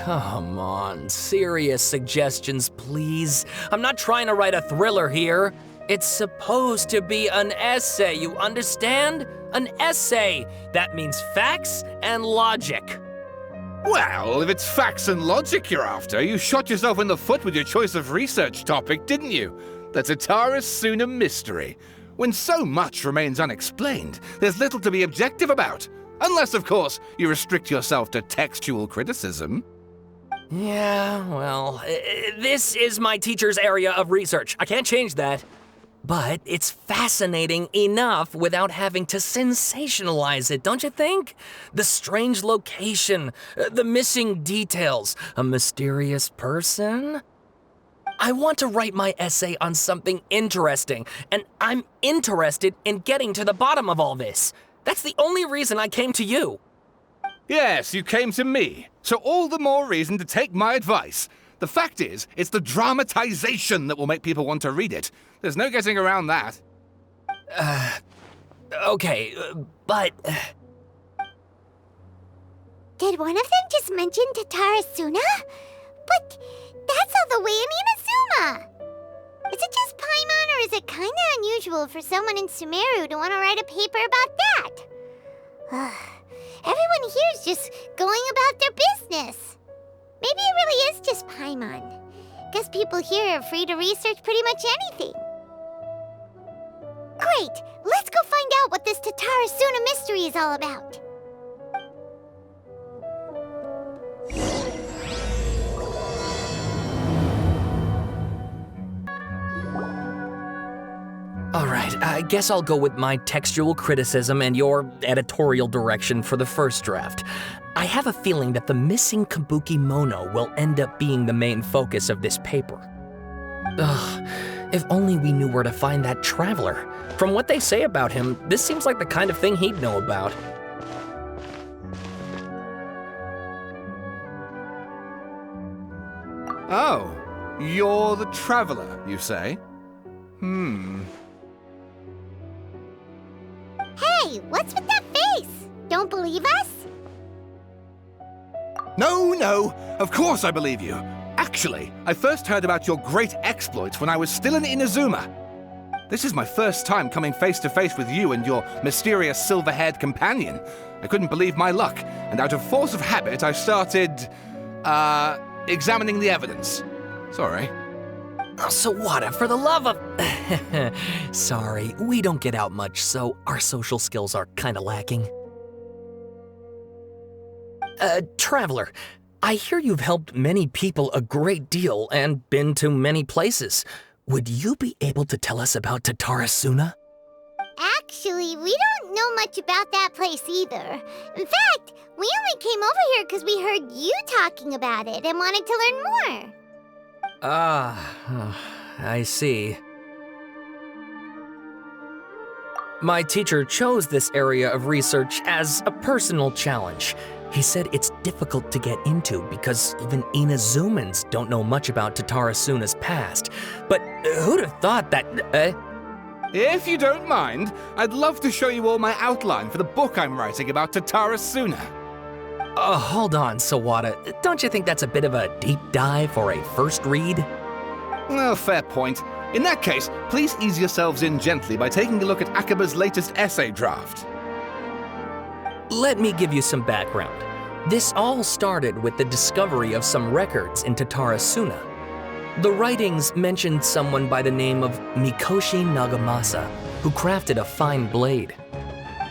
come on, serious suggestions, please. I'm not trying to write a thriller here. It's supposed to be an essay, you understand? An essay. That means facts and logic. Well, if it's facts and logic you're after, you shot yourself in the foot with your choice of research topic, didn't you? The Tatara Suna mystery. When so much remains unexplained, there's little to be objective about. Unless, of course, you restrict yourself to textual criticism. Yeah, well, this is my teacher's area of research. I can't change that. But it's fascinating enough without having to sensationalize it, don't you think? The strange location, the missing details, a mysterious person. I want to write my essay on something interesting, and I'm interested in getting to the bottom of all this. That's the only reason I came to you. Yes, you came to me, so all the more reason to take my advice. The fact is, it's the dramatization that will make people want to read it. There's no getting around that. Okay, but... Did one of them just mention Tatara Suna? But that's all the way in Inazuma! Is it just Paimon, or is it kinda unusual for someone in Sumeru to want to write a paper about that? Everyone here's just going about their business. Maybe it really is just Paimon. Guess people here are free to research pretty much anything. Great! Let's go find out what this Tatara Suna mystery is all about. Alright, I guess I'll go with my textual criticism and your editorial direction for the first draft. I have a feeling that the missing Kabuki Mono will end up being the main focus of this paper. Ugh, if only we knew where to find that traveler. From what they say about him, this seems like the kind of thing he'd know about. Oh, you're the traveler, you say? Hey, what's with that face? Don't believe us? No, of course I believe you. Actually, I first heard about your great exploits when I was still in Inazuma. This is my first time coming face to face with you and your mysterious silver-haired companion. I couldn't believe my luck, and out of force of habit, I started, examining the evidence. Sorry. Oh, Sawada, for the love of... Sorry, we don't get out much, so our social skills are kinda lacking. Traveler, I hear you've helped many people a great deal and been to many places. Would you be able to tell us about Tatara Suna? Actually, we don't know much about that place either. In fact, we only came over here because we heard you talking about it and wanted to learn more. I see. My teacher chose this area of research as a personal challenge. He said it's difficult to get into because even Inazumans don't know much about Tatara Suna's past. But who'd have thought that... If you don't mind, I'd love to show you all my outline for the book I'm writing about Tatara Suna. Hold on, Sawada. Don't you think that's a bit of a deep dive or a first read? Well, fair point. In that case, please ease yourselves in gently by taking a look at Akaba's latest essay draft. Let me give you some background. This all started with the discovery of some records in Tatara Suna. The writings mentioned someone by the name of Mikoshi Nagamasa, who crafted a fine blade.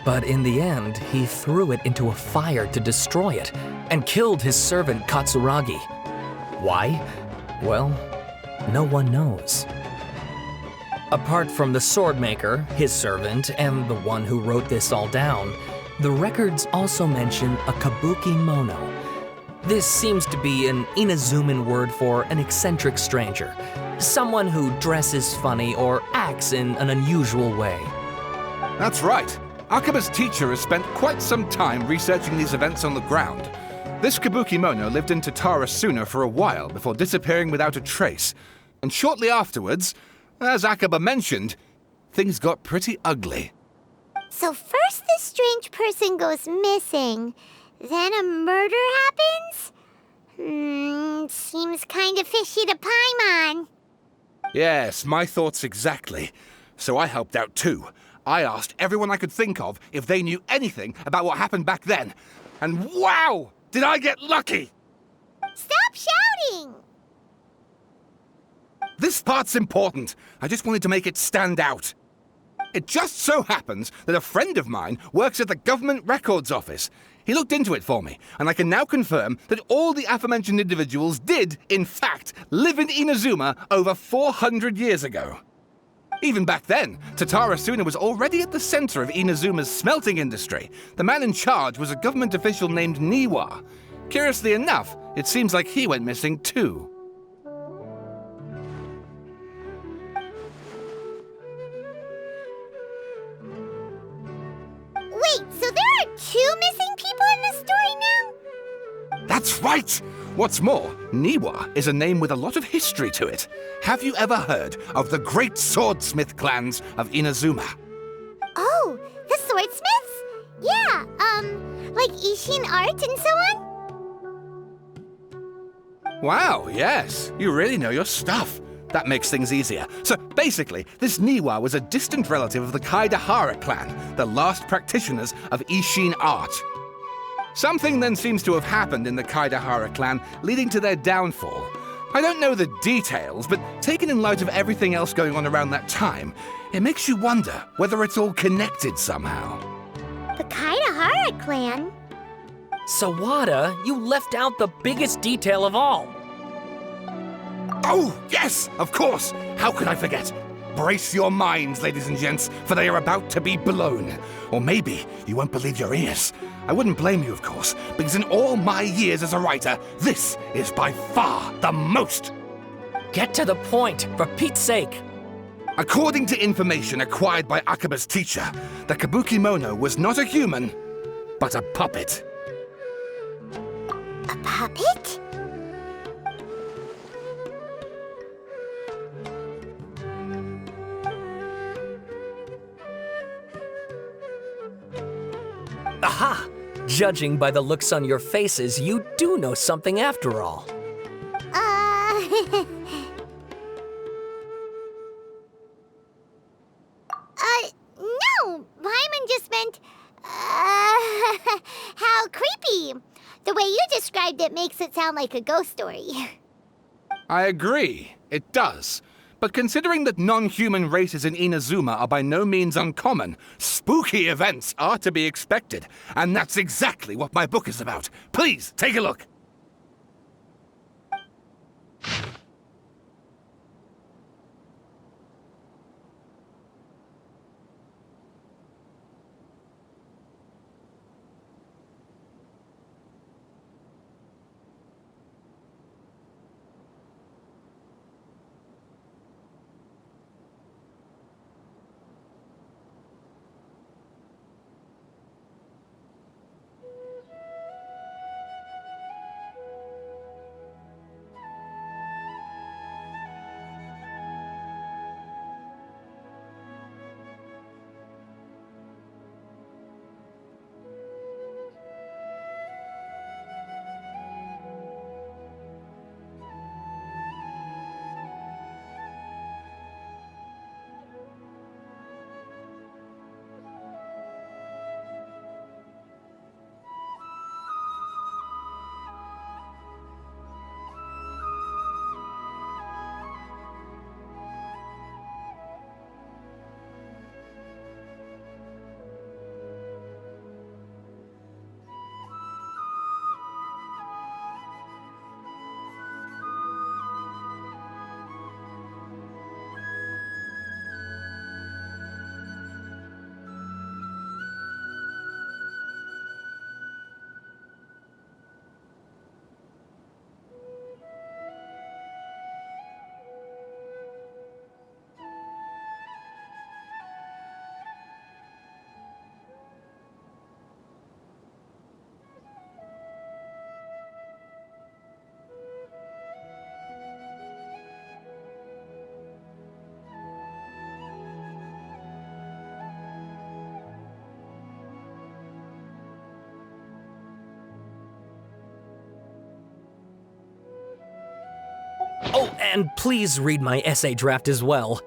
But in the end, he threw it into a fire to destroy it, and killed his servant Katsuragi. Why? Well, no one knows. Apart from the swordmaker, his servant, and the one who wrote this all down, the records also mention a kabuki mono. This seems to be an Inazuman word for an eccentric stranger, someone who dresses funny or acts in an unusual way. That's right. Akaba's teacher has spent quite some time researching these events on the ground. This kabuki mono lived in Tatara Suna for a while before disappearing without a trace. And shortly afterwards, as Akaba mentioned, things got pretty ugly. So first this strange person goes missing, then a murder happens? Seems kinda fishy to Paimon. Yes, my thoughts exactly. So I helped out too. I asked everyone I could think of if they knew anything about what happened back then. And wow! Did I get lucky! Stop shouting! This part's important. I just wanted to make it stand out. It just so happens that a friend of mine works at the Government Records Office. He looked into it for me, and I can now confirm that all the aforementioned individuals did, in fact, live in Inazuma over 400 years ago. Even back then, Tatara Suna was already at the center of Inazuma's smelting industry. The man in charge was a government official named Niwa. Curiously enough, it seems like he went missing too. Wait, so there are 2 missing people in this story now? That's right! What's more, Niwa is a name with a lot of history to it. Have you ever heard of the great swordsmith clans of Inazuma? Oh, the swordsmiths? Yeah, like Ishin art and so on? Wow, yes. You really know your stuff. That makes things easier. So basically, this Niwa was a distant relative of the Kaidahara clan, the last practitioners of Ishin art. Something then seems to have happened in the Kaidahara clan, leading to their downfall. I don't know the details, but taken in light of everything else going on around that time, it makes you wonder whether it's all connected somehow. The Kaidahara clan? Sawada, you left out the biggest detail of all. Oh, yes, of course. How could I forget? Brace your minds, ladies and gents, for they are about to be blown. Or maybe you won't believe your ears. I wouldn't blame you, of course, because in all my years as a writer, this is by far the most. Get to the point, for Pete's sake. According to information acquired by Akaba's teacher, the Kabukimono was not a human, but a puppet. A puppet? Aha! Judging by the looks on your faces, you do know something after all. No! Paimon just meant, how creepy. The way you described it makes it sound like a ghost story. I agree, it does. But considering that non-human races in Inazuma are by no means uncommon, spooky events are to be expected. And that's exactly what my book is about. Please, take a look. Oh, and please read my essay draft as well.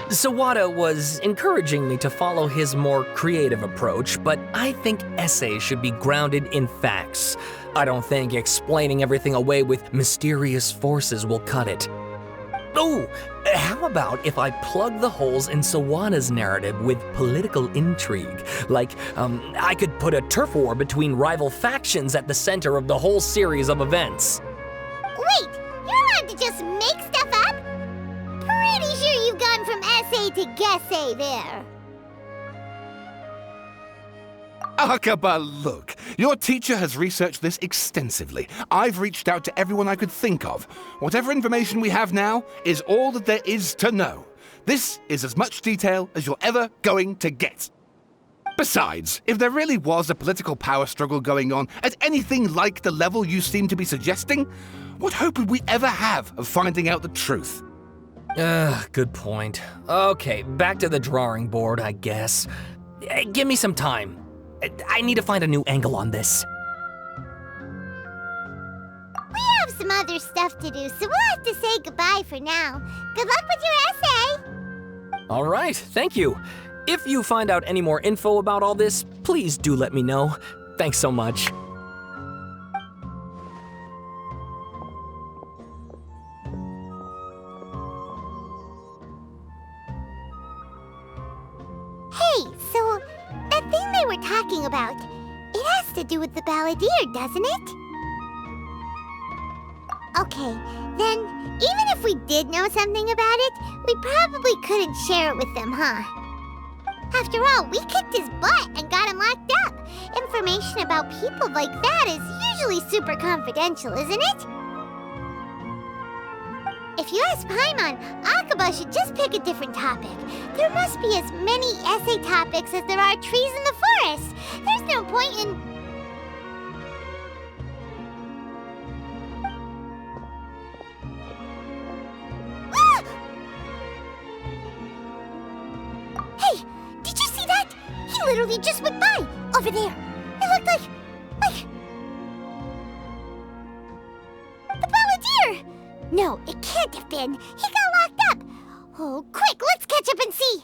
Sawada was encouraging me to follow his more creative approach, but I think essays should be grounded in facts. I don't think explaining everything away with mysterious forces will cut it. Oh, how about if I plug the holes in Sawada's narrative with political intrigue? Like, I could put a turf war between rival factions at the center of the whole series of events. Wait, you're allowed to just make stuff up? Pretty sure you've gone from essay to guessay there. Akaba, look. Your teacher has researched this extensively. I've reached out to everyone I could think of. Whatever information we have now is all that there is to know. This is as much detail as you're ever going to get. Besides, if there really was a political power struggle going on at anything like the level you seem to be suggesting, what hope would we ever have of finding out the truth? Good point. Okay, back to the drawing board, I guess. Give me some time. I need to find a new angle on this. We have some other stuff to do, so we'll have to say goodbye for now. Good luck with your essay! All right, thank you. If you find out any more info about all this, please do let me know. Thanks so much. Hey, so that thing they were talking about, it has to do with the balladeer, doesn't it? Okay, then even if we did know something about it, we probably couldn't share it with them, huh? After all, we kicked his butt and got him locked up. Information about people like that is usually super confidential, isn't it? If you ask Paimon, Akaba should just pick a different topic. There must be as many essay topics as there are trees in the forest. There's no point in... Ah! Hey, did you see that? He literally just went by, over there. It looked like... the balladeer! No, it can't have been. He got locked up. Oh, quick, let's catch up and see.